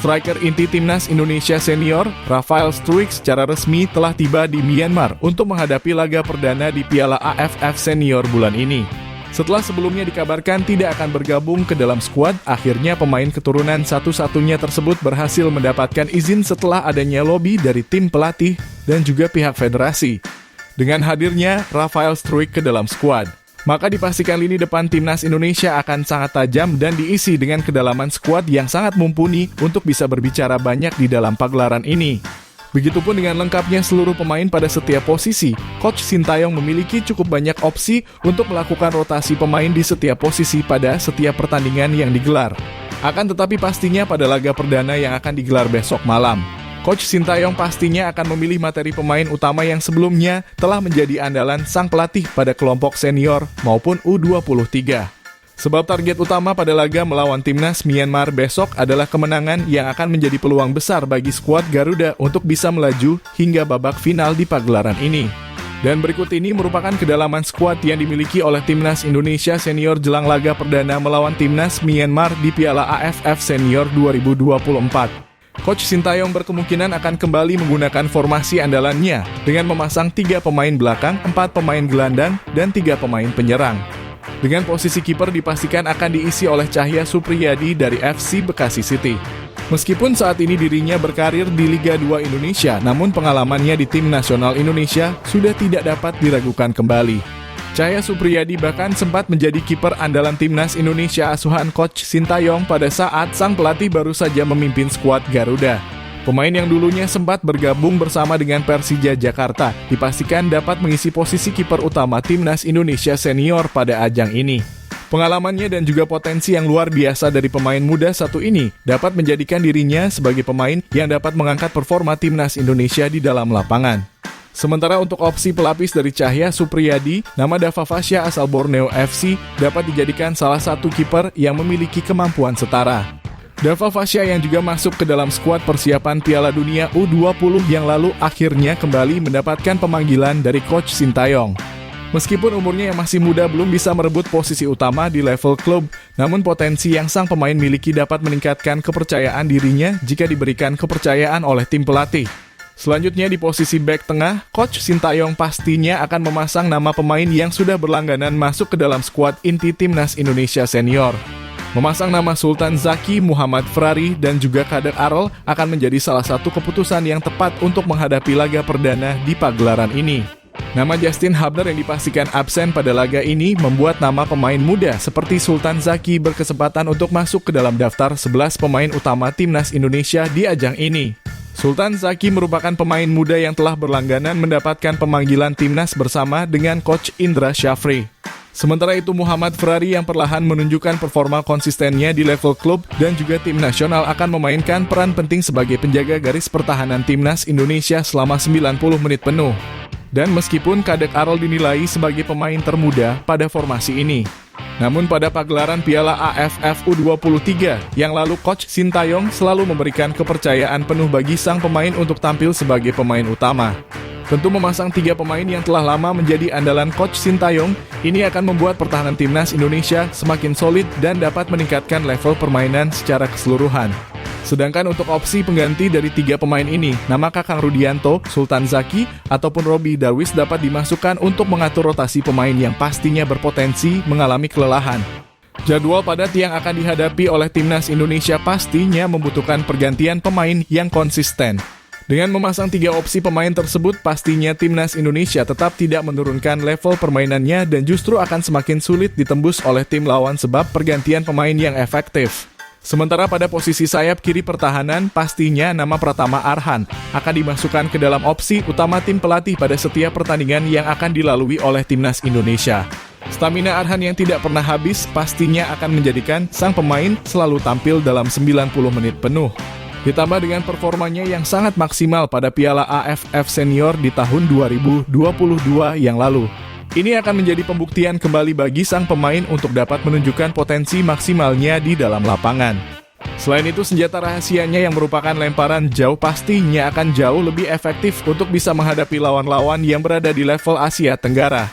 Striker inti timnas Indonesia senior, Rafael Struijk secara resmi telah tiba di Myanmar untuk menghadapi laga perdana di Piala AFF Senior bulan ini. Setelah sebelumnya dikabarkan tidak akan bergabung ke dalam skuad, akhirnya pemain keturunan satu-satunya tersebut berhasil mendapatkan izin setelah adanya lobi dari tim pelatih dan juga pihak federasi. Dengan hadirnya Rafael Struijk ke dalam skuad, maka dipastikan lini depan timnas Indonesia akan sangat tajam dan diisi dengan kedalaman skuad yang sangat mumpuni untuk bisa berbicara banyak di dalam pagelaran ini. Begitupun dengan lengkapnya seluruh pemain pada setiap posisi, Coach Sintayong memiliki cukup banyak opsi untuk melakukan rotasi pemain di setiap posisi pada setiap pertandingan yang digelar. Akan tetapi pastinya pada laga perdana yang akan digelar besok malam, Coach Sintayong pastinya akan memilih materi pemain utama yang sebelumnya telah menjadi andalan sang pelatih pada kelompok senior maupun U23. Sebab target utama pada laga melawan timnas Myanmar besok adalah kemenangan yang akan menjadi peluang besar bagi skuad Garuda untuk bisa melaju hingga babak final di pagelaran ini. Dan berikut ini merupakan kedalaman skuad yang dimiliki oleh timnas Indonesia senior jelang laga perdana melawan timnas Myanmar di Piala AFF Senior 2024. Coach Sintayong berkemungkinan akan kembali menggunakan formasi andalannya dengan memasang 3 pemain belakang, 4 pemain gelandang, dan 3 pemain penyerang. Dengan posisi kiper dipastikan akan diisi oleh Cahya Supriyadi dari FC Bekasi City. Meskipun saat ini dirinya berkarir di Liga 2 Indonesia, namun pengalamannya di tim nasional Indonesia sudah tidak dapat diragukan kembali. Cahya Supriyadi bahkan sempat menjadi kiper andalan timnas Indonesia asuhan Coach Sintayong pada saat sang pelatih baru saja memimpin skuad Garuda. Pemain yang dulunya sempat bergabung bersama dengan Persija Jakarta dipastikan dapat mengisi posisi kiper utama timnas Indonesia senior pada ajang ini. Pengalamannya dan juga potensi yang luar biasa dari pemain muda satu ini dapat menjadikan dirinya sebagai pemain yang dapat mengangkat performa timnas Indonesia di dalam lapangan. Sementara untuk opsi pelapis dari Cahya Supriyadi, nama Dava Fasya asal Borneo FC dapat dijadikan salah satu kiper yang memiliki kemampuan setara. Dava Fasya yang juga masuk ke dalam skuad persiapan Piala Dunia U20 yang lalu akhirnya kembali mendapatkan pemanggilan dari Coach Sintayong. Meskipun umurnya yang masih muda belum bisa merebut posisi utama di level klub, namun potensi yang sang pemain miliki dapat meningkatkan kepercayaan dirinya jika diberikan kepercayaan oleh tim pelatih. Selanjutnya di posisi bek tengah, Coach Sintayong pastinya akan memasang nama pemain yang sudah berlangganan masuk ke dalam skuad inti timnas Indonesia senior. Memasang nama Sultan Zaki, Muhammad Ferrari, dan juga Kader Arol akan menjadi salah satu keputusan yang tepat untuk menghadapi laga perdana di pagelaran ini. Nama Justin Hubner yang dipastikan absen pada laga ini membuat nama pemain muda seperti Sultan Zaki berkesempatan untuk masuk ke dalam daftar 11 pemain utama timnas Indonesia di ajang ini. Sultan Zaki merupakan pemain muda yang telah berlangganan mendapatkan pemanggilan timnas bersama dengan Coach Indra Syafri. Sementara itu Muhammad Ferrari yang perlahan menunjukkan performa konsistennya di level klub dan juga tim nasional akan memainkan peran penting sebagai penjaga garis pertahanan timnas Indonesia selama 90 menit penuh. Dan meskipun Kadek Arol dinilai sebagai pemain termuda pada formasi ini, namun pada pagelaran Piala AFF U23 yang lalu Coach Sintayong selalu memberikan kepercayaan penuh bagi sang pemain untuk tampil sebagai pemain utama. Tentu memasang 3 pemain yang telah lama menjadi andalan Coach Sintayong, ini akan membuat pertahanan timnas Indonesia semakin solid dan dapat meningkatkan level permainan secara keseluruhan. Sedangkan untuk opsi pengganti dari 3 pemain ini, nama Kakang Rudianto, Sultan Zaki, ataupun Robi Darwis dapat dimasukkan untuk mengatur rotasi pemain yang pastinya berpotensi mengalami kelelahan. Jadwal padat yang akan dihadapi oleh timnas Indonesia pastinya membutuhkan pergantian pemain yang konsisten. Dengan memasang 3 opsi pemain tersebut, pastinya timnas Indonesia tetap tidak menurunkan level permainannya dan justru akan semakin sulit ditembus oleh tim lawan sebab pergantian pemain yang efektif. Sementara pada posisi sayap kiri pertahanan, pastinya nama Pratama Arhan akan dimasukkan ke dalam opsi utama tim pelatih pada setiap pertandingan yang akan dilalui oleh timnas Indonesia. Stamina Arhan yang tidak pernah habis pastinya akan menjadikan sang pemain selalu tampil dalam 90 menit penuh. Ditambah dengan performanya yang sangat maksimal pada Piala AFF Senior di tahun 2022 yang lalu. Ini akan menjadi pembuktian kembali bagi sang pemain untuk dapat menunjukkan potensi maksimalnya di dalam lapangan. Selain itu, senjata rahasianya yang merupakan lemparan jauh pastinya akan jauh lebih efektif untuk bisa menghadapi lawan-lawan yang berada di level Asia Tenggara.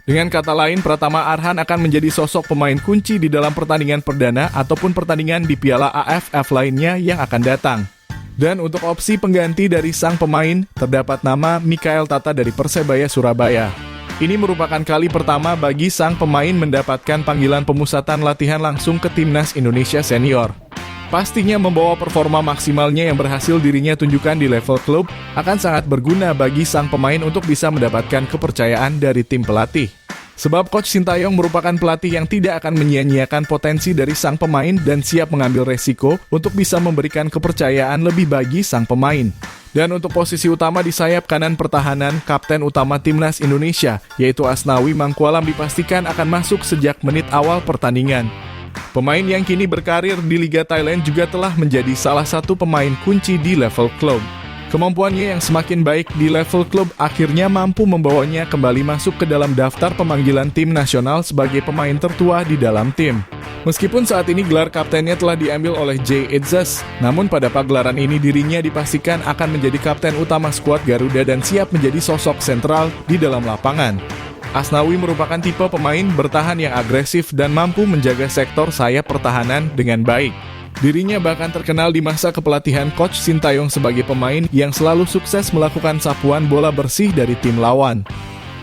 Dengan kata lain, Pratama Arhan akan menjadi sosok pemain kunci di dalam pertandingan perdana ataupun pertandingan di Piala AFF lainnya yang akan datang. Dan untuk opsi pengganti dari sang pemain, terdapat nama Mikael Tata dari Persebaya Surabaya. Ini merupakan kali pertama bagi sang pemain mendapatkan panggilan pemusatan latihan langsung ke Timnas Indonesia Senior. Pastinya membawa performa maksimalnya yang berhasil dirinya tunjukkan di level klub akan sangat berguna bagi sang pemain untuk bisa mendapatkan kepercayaan dari tim pelatih. Sebab Coach Sintayong merupakan pelatih yang tidak akan menyia-nyiakan potensi dari sang pemain dan siap mengambil resiko untuk bisa memberikan kepercayaan lebih bagi sang pemain. Dan untuk posisi utama di sayap kanan pertahanan, kapten utama Timnas Indonesia, yaitu Asnawi Mangkualam dipastikan akan masuk sejak menit awal pertandingan. Pemain yang kini berkarir di Liga Thailand juga telah menjadi salah satu pemain kunci di level klub. Kemampuannya yang semakin baik di level klub akhirnya mampu membawanya kembali masuk ke dalam daftar pemanggilan tim nasional sebagai pemain tertua di dalam tim. Meskipun saat ini gelar kaptennya telah diambil oleh Jay Itzas, namun pada pagelaran ini dirinya dipastikan akan menjadi kapten utama skuad Garuda dan siap menjadi sosok sentral di dalam lapangan. Asnawi merupakan tipe pemain bertahan yang agresif dan mampu menjaga sektor sayap pertahanan dengan baik. Dirinya bahkan terkenal di masa kepelatihan Coach Sintayong sebagai pemain yang selalu sukses melakukan sapuan bola bersih dari tim lawan.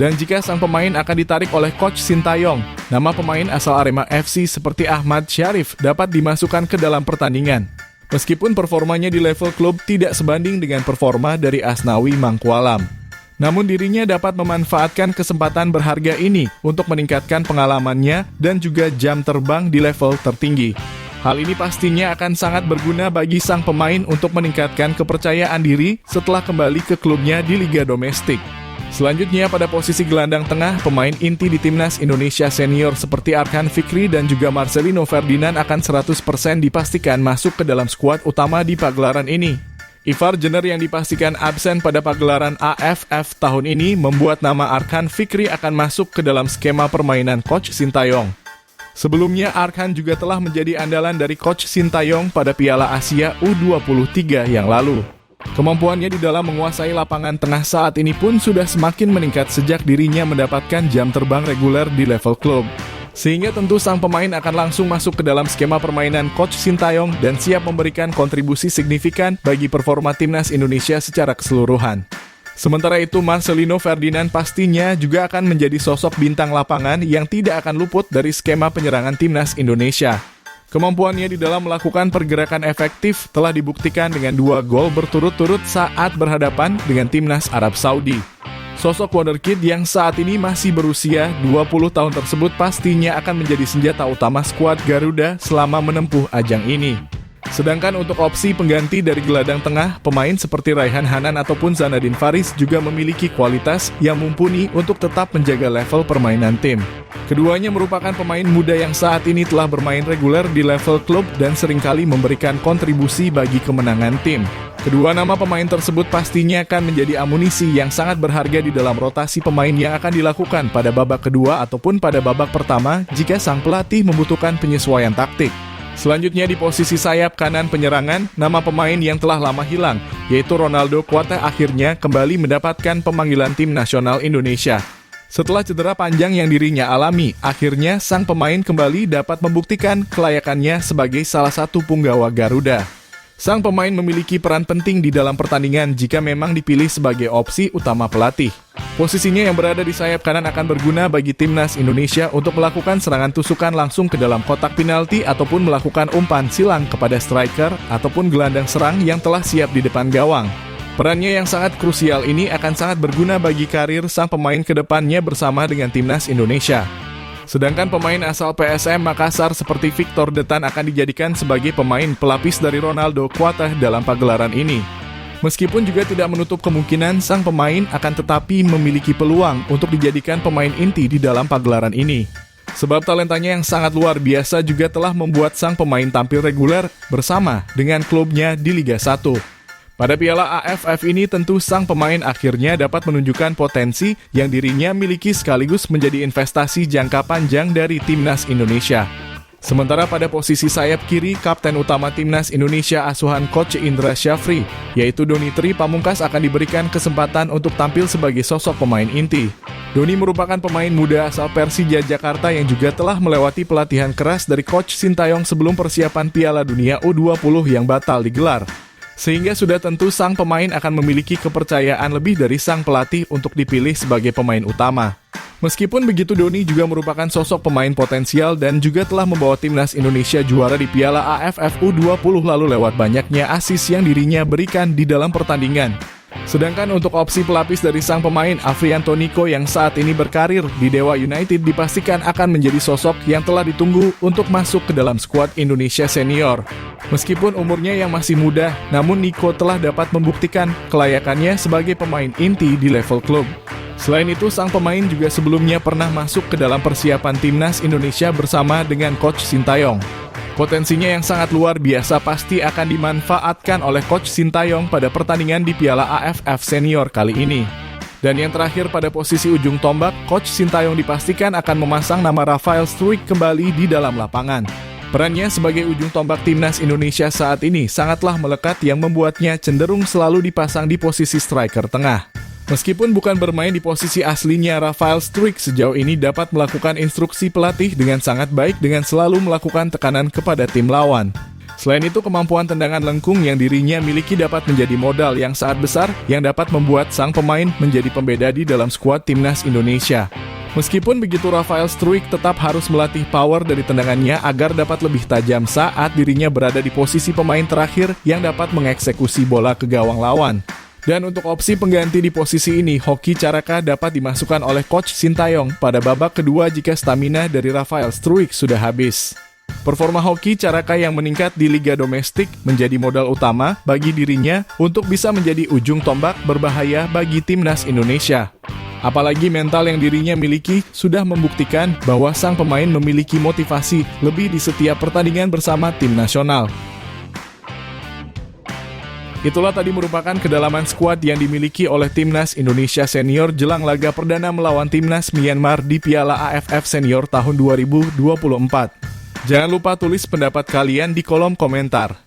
Dan jika sang pemain akan ditarik oleh Coach Sintayong, nama pemain asal Arema FC seperti Ahmad Syarif dapat dimasukkan ke dalam pertandingan. Meskipun performanya di level klub tidak sebanding dengan performa dari Asnawi Mangkualam. Namun dirinya dapat memanfaatkan kesempatan berharga ini untuk meningkatkan pengalamannya dan juga jam terbang di level tertinggi. Hal ini pastinya akan sangat berguna bagi sang pemain untuk meningkatkan kepercayaan diri setelah kembali ke klubnya di Liga Domestik. Selanjutnya pada posisi gelandang tengah, pemain inti di Timnas Indonesia Senior seperti Arkan Fikri dan juga Marcelino Ferdinand akan 100% dipastikan masuk ke dalam skuad utama di pagelaran ini. Ivar Jenner yang dipastikan absen pada pagelaran AFF tahun ini membuat nama Arkan Fikri akan masuk ke dalam skema permainan Coach Sintayong. Sebelumnya, Arkan juga telah menjadi andalan dari Coach Sintayong pada Piala Asia U23 yang lalu. Kemampuannya di dalam menguasai lapangan tengah saat ini pun sudah semakin meningkat sejak dirinya mendapatkan jam terbang reguler di level klub. Sehingga tentu sang pemain akan langsung masuk ke dalam skema permainan Coach Sintayong dan siap memberikan kontribusi signifikan bagi performa Timnas Indonesia secara keseluruhan. Sementara itu, Marcelino Ferdinand pastinya juga akan menjadi sosok bintang lapangan yang tidak akan luput dari skema penyerangan Timnas Indonesia. Kemampuannya di dalam melakukan pergerakan efektif telah dibuktikan dengan 2 gol berturut-turut saat berhadapan dengan Timnas Arab Saudi. Sosok wonderkid yang saat ini masih berusia 20 tahun tersebut pastinya akan menjadi senjata utama skuad Garuda selama menempuh ajang ini. Sedangkan untuk opsi pengganti dari gelandang tengah, pemain seperti Raihan Hanan ataupun Zanadin Faris juga memiliki kualitas yang mumpuni untuk tetap menjaga level permainan tim. Keduanya merupakan pemain muda yang saat ini telah bermain reguler di level klub dan seringkali memberikan kontribusi bagi kemenangan tim. Kedua nama pemain tersebut pastinya akan menjadi amunisi yang sangat berharga di dalam rotasi pemain yang akan dilakukan pada babak kedua ataupun pada babak pertama jika sang pelatih membutuhkan penyesuaian taktik. Selanjutnya di posisi sayap kanan penyerangan, nama pemain yang telah lama hilang, yaitu Ronaldo Kuate akhirnya kembali mendapatkan pemanggilan tim nasional Indonesia. Setelah cedera panjang yang dirinya alami, akhirnya sang pemain kembali dapat membuktikan kelayakannya sebagai salah satu punggawa Garuda. Sang pemain memiliki peran penting di dalam pertandingan jika memang dipilih sebagai opsi utama pelatih. Posisinya yang berada di sayap kanan akan berguna bagi Timnas Indonesia untuk melakukan serangan tusukan langsung ke dalam kotak penalti ataupun melakukan umpan silang kepada striker ataupun gelandang serang yang telah siap di depan gawang. Perannya yang sangat krusial ini akan sangat berguna bagi karir sang pemain ke depannya bersama dengan Timnas Indonesia. Sedangkan pemain asal PSM Makassar seperti Victor Detan akan dijadikan sebagai pemain pelapis dari Ronaldo Kuate dalam pagelaran ini. Meskipun juga tidak menutup kemungkinan sang pemain akan tetapi memiliki peluang untuk dijadikan pemain inti di dalam pagelaran ini. Sebab talentanya yang sangat luar biasa juga telah membuat sang pemain tampil reguler bersama dengan klubnya di Liga 1. Pada Piala AFF ini tentu sang pemain akhirnya dapat menunjukkan potensi yang dirinya miliki sekaligus menjadi investasi jangka panjang dari Timnas Indonesia. Sementara pada posisi sayap kiri, kapten utama timnas Indonesia asuhan Coach Indra Syafri, yaitu Doni Tri Pamungkas akan diberikan kesempatan untuk tampil sebagai sosok pemain inti. Doni merupakan pemain muda asal Persija Jakarta yang juga telah melewati pelatihan keras dari Coach Sintayong sebelum persiapan Piala Dunia U20 yang batal digelar. Sehingga sudah tentu sang pemain akan memiliki kepercayaan lebih dari sang pelatih untuk dipilih sebagai pemain utama. Meskipun begitu, Doni juga merupakan sosok pemain potensial dan juga telah membawa timnas Indonesia juara di Piala AFF U20 lalu lewat banyaknya assist yang dirinya berikan di dalam pertandingan. Sedangkan untuk opsi pelapis dari sang pemain, Afrianto Nico yang saat ini berkarir di Dewa United dipastikan akan menjadi sosok yang telah ditunggu untuk masuk ke dalam skuad Indonesia senior. Meskipun umurnya yang masih muda, namun Nico telah dapat membuktikan kelayakannya sebagai pemain inti di level klub. Selain itu, sang pemain juga sebelumnya pernah masuk ke dalam persiapan timnas Indonesia bersama dengan Coach Sintayong. Potensinya yang sangat luar biasa pasti akan dimanfaatkan oleh Coach Sintayong pada pertandingan di Piala AFF Senior kali ini. Dan yang terakhir pada posisi ujung tombak, Coach Sintayong dipastikan akan memasang nama Rafael Struijk kembali di dalam lapangan. Perannya sebagai ujung tombak timnas Indonesia saat ini sangatlah melekat yang membuatnya cenderung selalu dipasang di posisi striker tengah. Meskipun bukan bermain di posisi aslinya, Rafael Struijk sejauh ini dapat melakukan instruksi pelatih dengan sangat baik dengan selalu melakukan tekanan kepada tim lawan. Selain itu, kemampuan tendangan lengkung yang dirinya miliki dapat menjadi modal yang sangat besar yang dapat membuat sang pemain menjadi pembeda di dalam skuad timnas Indonesia. Meskipun begitu, Rafael Struijk tetap harus melatih power dari tendangannya agar dapat lebih tajam saat dirinya berada di posisi pemain terakhir yang dapat mengeksekusi bola ke gawang lawan. Dan untuk opsi pengganti di posisi ini, Hoki Caraka dapat dimasukkan oleh Coach Sintayong pada babak kedua jika stamina dari Rafael Struijk sudah habis. Performa Hoki Caraka yang meningkat di Liga Domestik menjadi modal utama bagi dirinya untuk bisa menjadi ujung tombak berbahaya bagi timnas Indonesia. Apalagi mental yang dirinya miliki sudah membuktikan bahwa sang pemain memiliki motivasi lebih di setiap pertandingan bersama tim nasional. Itulah tadi merupakan kedalaman skuad yang dimiliki oleh timnas Indonesia senior jelang laga perdana melawan timnas Myanmar di Piala AFF Senior tahun 2024. Jangan lupa tulis pendapat kalian di kolom komentar.